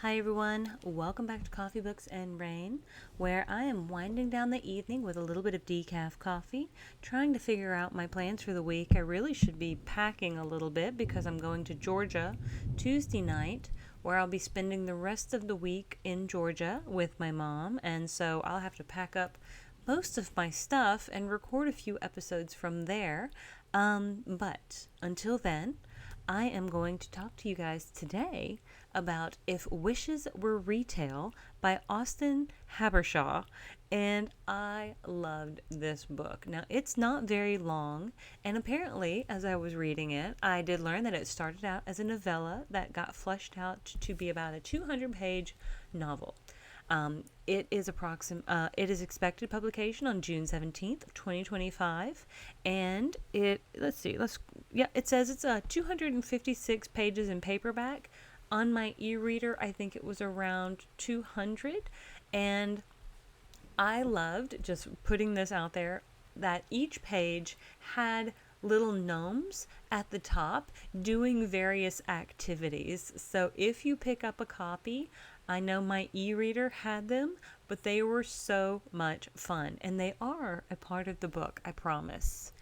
Hi everyone, welcome back to Coffee Books and Rain, where I am winding down the evening with a little bit of decaf coffee, trying to figure out my plans for the week. I really should be packing a little bit because I'm going to Georgia Tuesday night, where I'll be spending the rest of the week in Georgia with my mom, and so I'll have to pack up most of my stuff and record a few episodes from there. But until then, I am going to talk to you guys today about If Wishes Were Retail by Auston Habershaw. And I loved this book. Now, it's not very long, and apparently, as I was reading it, I did learn that it started out as a novella that got fleshed out to be about a 200-page novel. It is expected publication on June 17th of 2025, and it says it's 256 pages in paperback. On my e-reader, I think it was around 200, and I loved, just putting this out there, that each page had little gnomes at the top doing various activities. So if you pick up a copy, I know my e-reader had them, but they were so much fun, and they are a part of the book, I promise.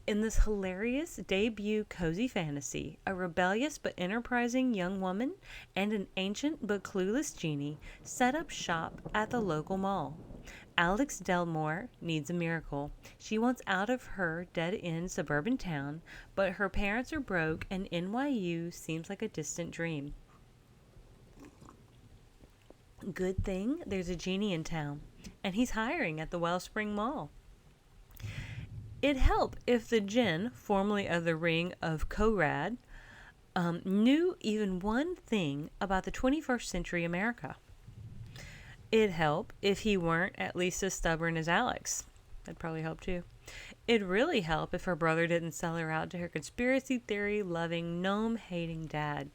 In this hilarious debut cozy fantasy, a rebellious but enterprising young woman and an ancient but clueless genie set up shop at the local mall. Alex Delmore needs a miracle. She wants out of her dead-end suburban town, but her parents are broke and NYU seems like a distant dream. Good thing there's a genie in town, and he's hiring at the Wellspring Mall. It'd help if the jinn, formerly of the Ring of Korad, knew even one thing about the 21st century America. It'd help if he weren't at least as stubborn as Alex. That'd probably help too. It'd really help if her brother didn't sell her out to her conspiracy theory loving, gnome hating dad.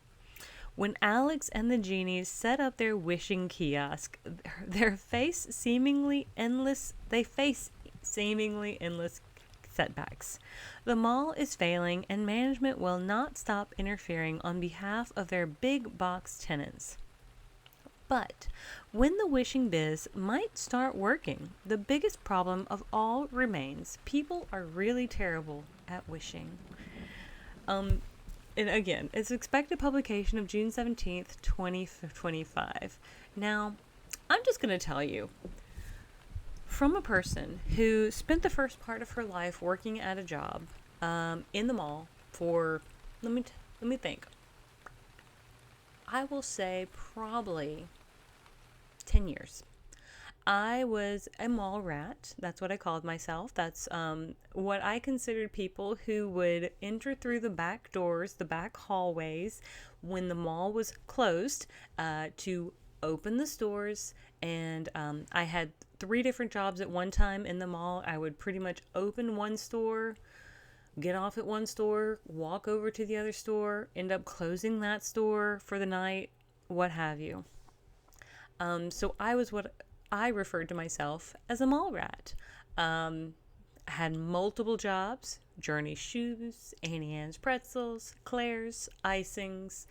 When Alex and the genies set up their wishing kiosk, they face seemingly endless setbacks. The mall is failing, and management will not stop interfering on behalf of their big box tenants. But when the wishing biz might start working, the biggest problem of all remains: people are really terrible at wishing. And again, it's expected publication of June 17th, 2025. Now, I'm just going to tell you, from a person who spent the first part of her life working at a job in the mall for, let me think, I will say probably 10 years. I was a mall rat. That's what I called myself. That's what I considered people who would enter through the back doors, the back hallways, when the mall was closed, to open the stores. And I had 3 different jobs at one time in the mall. I would pretty much open one store, get off at one store, walk over to the other store, end up closing that store for the night, what have you. So I was what I referred to myself as a mall rat. I had multiple jobs: Journey Shoes, Annie Ann's Pretzels, Claire's, Icings.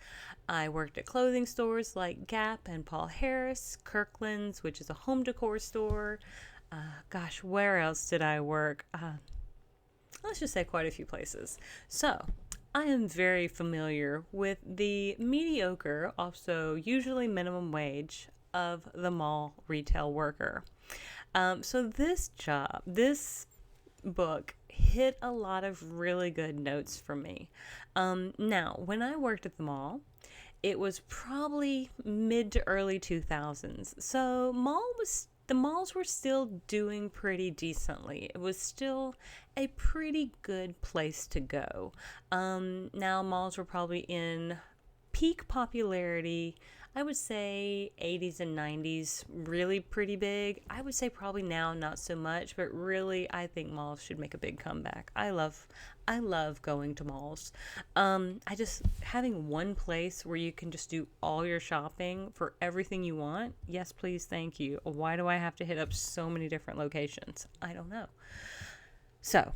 I worked at clothing stores like Gap and Paul Harris, Kirkland's, which is a home decor store. Where else did I work? Let's just say quite a few places. So I am very familiar with the mediocre, also usually minimum wage, of the mall retail worker. So this book hit a lot of really good notes for me. Now, when I worked at the mall, it was probably mid to early 2000s. So the malls were still doing pretty decently. It was still a pretty good place to go. Now malls were probably in peak popularity, I would say 80s and 90s, really pretty big. I would say probably now not so much, but really I think malls should make a big comeback. I love going to malls. Having one place where you can just do all your shopping for everything you want. Yes, please, thank you. Why do I have to hit up so many different locations? I don't know. So,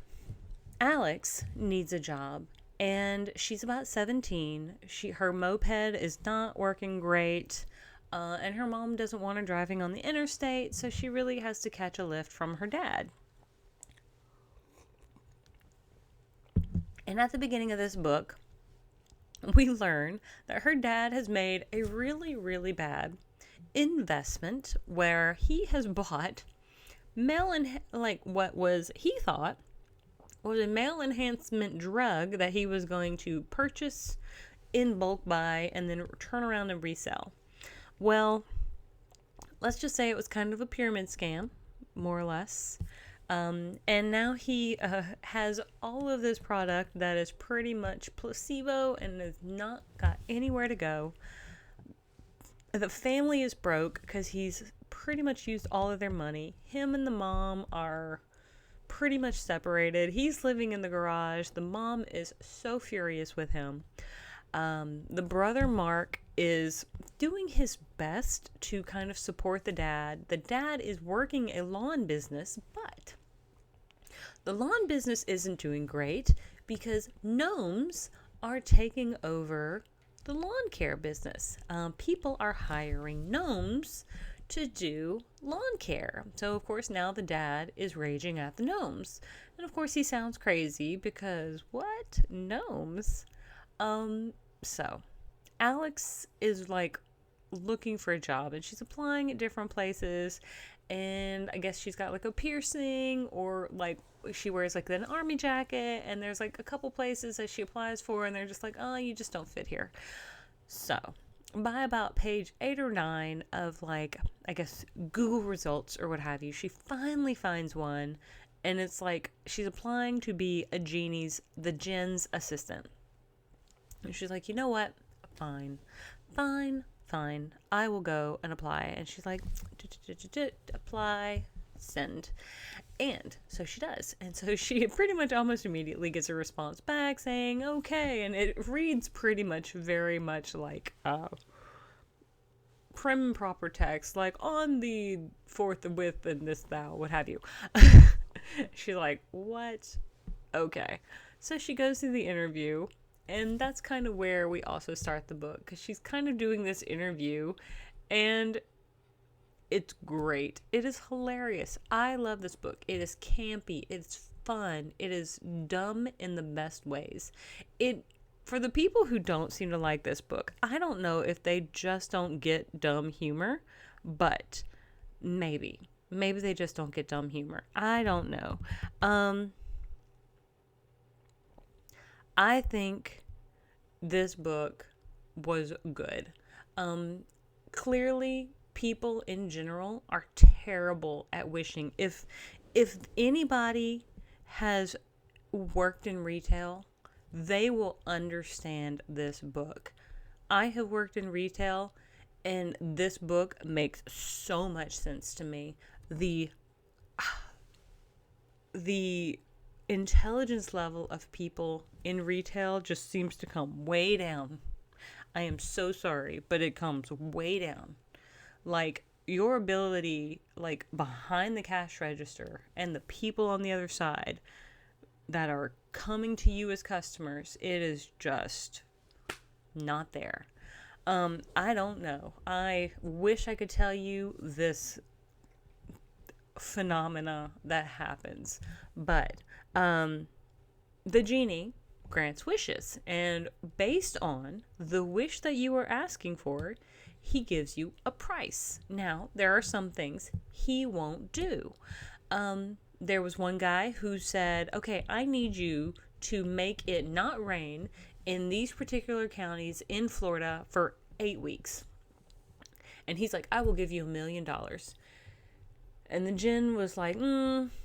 Alex needs a job, and she's about 17. Her moped is not working great. And her mom doesn't want her driving on the interstate, so she really has to catch a lift from her dad. And at the beginning of this book, we learn that her dad has made a really, really bad investment where he has bought what was, he thought, was a male enhancement drug that he was going to purchase in bulk buy and then turn around and resell. Well, let's just say it was kind of a pyramid scam, more or less. And now he has all of this product that is pretty much placebo and has not got anywhere to go. The family is broke because he's pretty much used all of their money. Him and the mom are pretty much separated. He's living in the garage. The mom is so furious with him. The brother Mark is doing his best to kind of support the dad. The dad is working a lawn business, but the lawn business isn't doing great because gnomes are taking over the lawn care business. People are hiring gnomes to do lawn care. So, of course, now the dad is raging at the gnomes. And, of course, he sounds crazy because, what? Gnomes? So, Alex is, looking for a job, and she's applying at different places, and I guess she's got, a piercing, or, she wears, an army jacket, and there's, a couple places that she applies for, and they're just like, oh, you just don't fit here. So, by about page 8 or 9 of, Google results or what have you, she finally finds one, and it's she's applying to be the jinn's assistant. And she's like, you know what? Fine. I will go and apply. And she's like, apply, send. And so she does. And so she pretty much almost immediately gets a response back saying, okay. And it reads pretty much very much like prim and proper text, on the fourth with and this thou, what have you. She's like, what? Okay. So she goes through the interview. And that's kind of where we also start the book, because she's kind of doing this interview, and it's great. It is hilarious. I love this book. It is campy. It's fun. It is dumb in the best ways. For the people who don't seem to like this book, I don't know if they just don't get dumb humor, but maybe they just don't get dumb humor. I don't know. I think this book was good. Clearly, people in general are terrible at wishing. If anybody has worked in retail, they will understand this book. I have worked in retail, and this book makes so much sense to me. The intelligence level of people in retail just seems to come way down. I am so sorry, but it comes way down. Your ability, behind the cash register and the people on the other side that are coming to you as customers, it is just not there. I don't know. I wish I could tell you this phenomena that happens, but the genie grants wishes, and based on the wish that you are asking for, he gives you a price. Now, there are some things he won't do. There was one guy who said, okay, I need you to make it not rain in these particular counties in Florida for 8 weeks. And he's like, I will give you $1 million. And the djinn was like, no.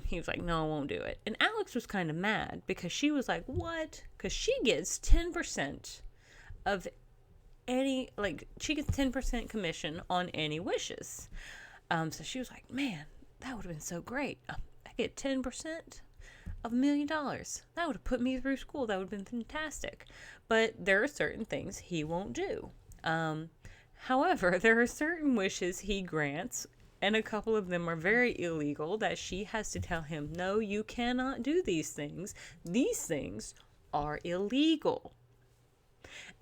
He was like, no, I won't do it. And Alex was kind of mad because she was like, what? Because she gets 10% of any, she gets 10% commission on any wishes. So she was like, man, that would have been so great. I get 10% of $1 million. That would have put me through school. That would have been fantastic. But there are certain things he won't do. However, there are certain wishes he grants, and a couple of them are very illegal, that she has to tell him, no, you cannot do these things. These things are illegal.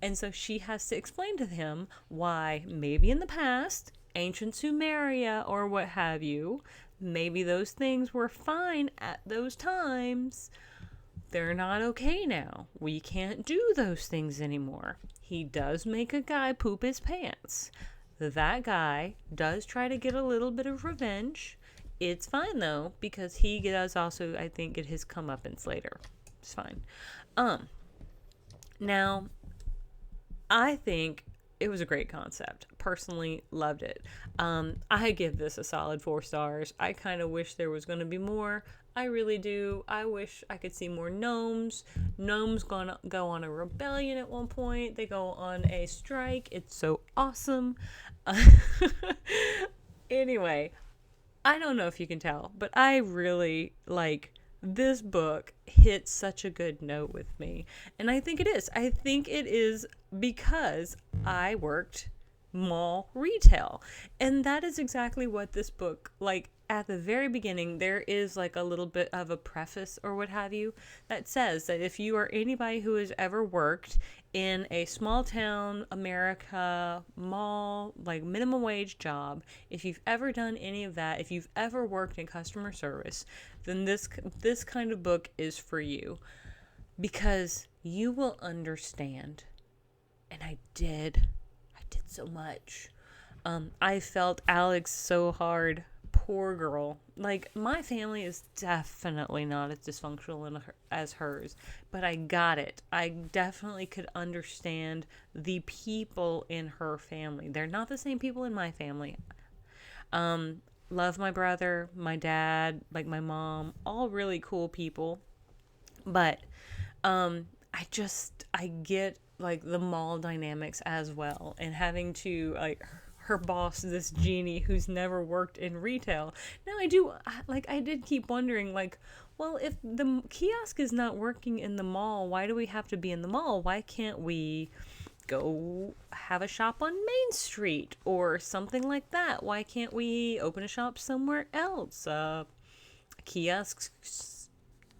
And so she has to explain to him why maybe in the past, ancient Sumeria or what have you, maybe those things were fine at those times. They're not okay now. We can't do those things anymore. He does make a guy poop his pants. That guy does try to get a little bit of revenge. It's fine though, because he does also, I think, get his comeuppance later. It's fine. Now, I think it was a great concept. Personally, loved it. I give this a solid 4 stars. I kind of wish there was going to be more. I really do. I wish I could see more gnomes. Gnomes gonna go on a rebellion at one point. They go on a strike. It's so awesome. Anyway, I don't know if you can tell, but I really this book hit such a good note with me. And I think it is. I think it is because I worked mall retail. And that is exactly what this book, at the very beginning, there is a little bit of a preface or what have you that says that if you are anybody who has ever worked in a small town America mall, minimum wage job, if you've ever done any of that, if you've ever worked in customer service, then this kind of book is for you, because you will understand. And I did so much. I felt Alex so hard. Poor girl. My family is definitely not as dysfunctional as hers, but I got it. I definitely could understand the people in her family. They're not the same people in my family. Love my brother, my dad, my mom, all really cool people. But I get the mall dynamics as well, and having to her boss, this genie who's never worked in retail. Now I did keep wondering, well, if the kiosk is not working in the mall, why do we have to be in the mall? Why can't we go have a shop on Main Street or something like that? Why can't we open a shop somewhere else? A kiosk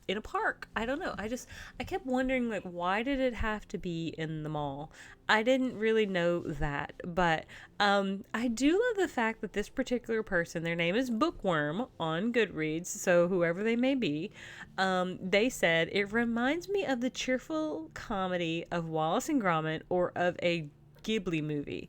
in a park. I don't know. I kept wondering, why did it have to be in the mall? I didn't really know that, but I do love the fact that this particular person, their name is Bookworm on Goodreads, so whoever they may be, they said, it reminds me of the cheerful comedy of Wallace and Gromit or of a Ghibli movie.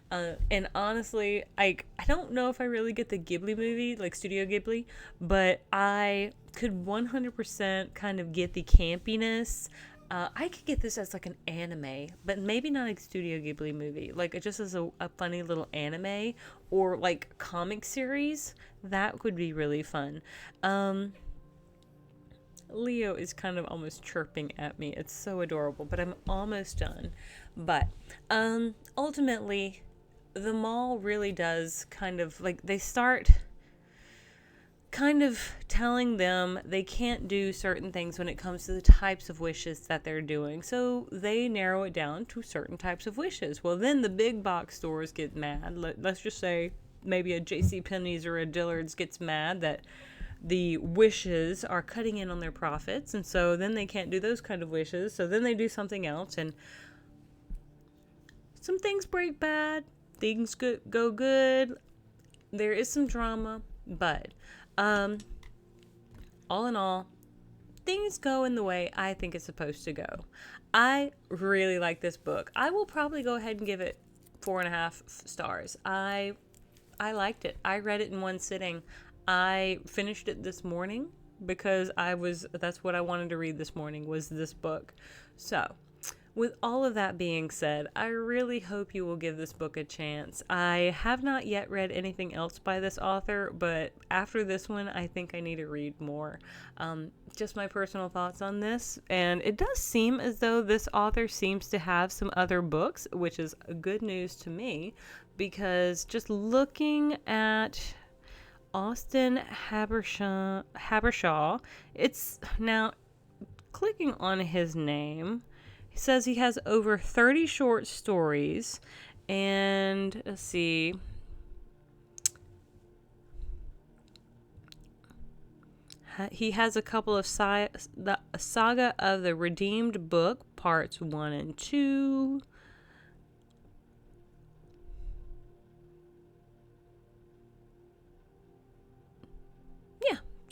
And honestly, I don't know if I really get the Ghibli movie, Studio Ghibli, but I could 100% kind of get the campiness. I could get this as an anime, but maybe not a Studio Ghibli movie. Just as a funny little anime or comic series. That would be really fun. Leo is kind of almost chirping at me. It's so adorable, but I'm almost done. But ultimately, the mall really does kind of they start kind of telling them they can't do certain things when it comes to the types of wishes that they're doing. So they narrow it down to certain types of wishes. Well, then the big box stores get mad. Let's just say maybe a JCPenney's or a Dillard's gets mad that the wishes are cutting in on their profits. And so then they can't do those kind of wishes. So then they do something else. And some things break bad. Things go good. There is some drama. But all in all, things go in the way I think it's supposed to go. I really like this book. I will probably go ahead and give it 4.5 stars. I liked it. I read it in one sitting. I finished it this morning because that's what I wanted to read this morning, was this book. So, with all of that being said, I really hope you will give this book a chance. I have not yet read anything else by this author, but after this one, I think I need to read more. Just my personal thoughts on this. And it does seem as though this author seems to have some other books, which is good news to me, because just looking at Auston Habershaw, it's now clicking on his name. He says he has over 30 short stories, and let's see. He has a couple of the Saga of the Redeemed Book, parts 1 and 2.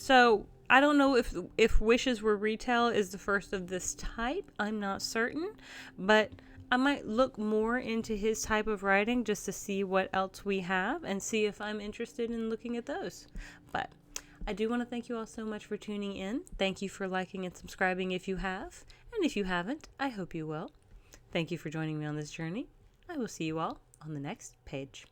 So I don't know if Wishes Were Retail is the first of this type. I'm not certain, but I might look more into his type of writing just to see what else we have and see if I'm interested in looking at those. But I do want to thank you all so much for tuning in. Thank you for liking and subscribing if you have. And if you haven't, I hope you will. Thank you for joining me on this journey. I will see you all on the next page.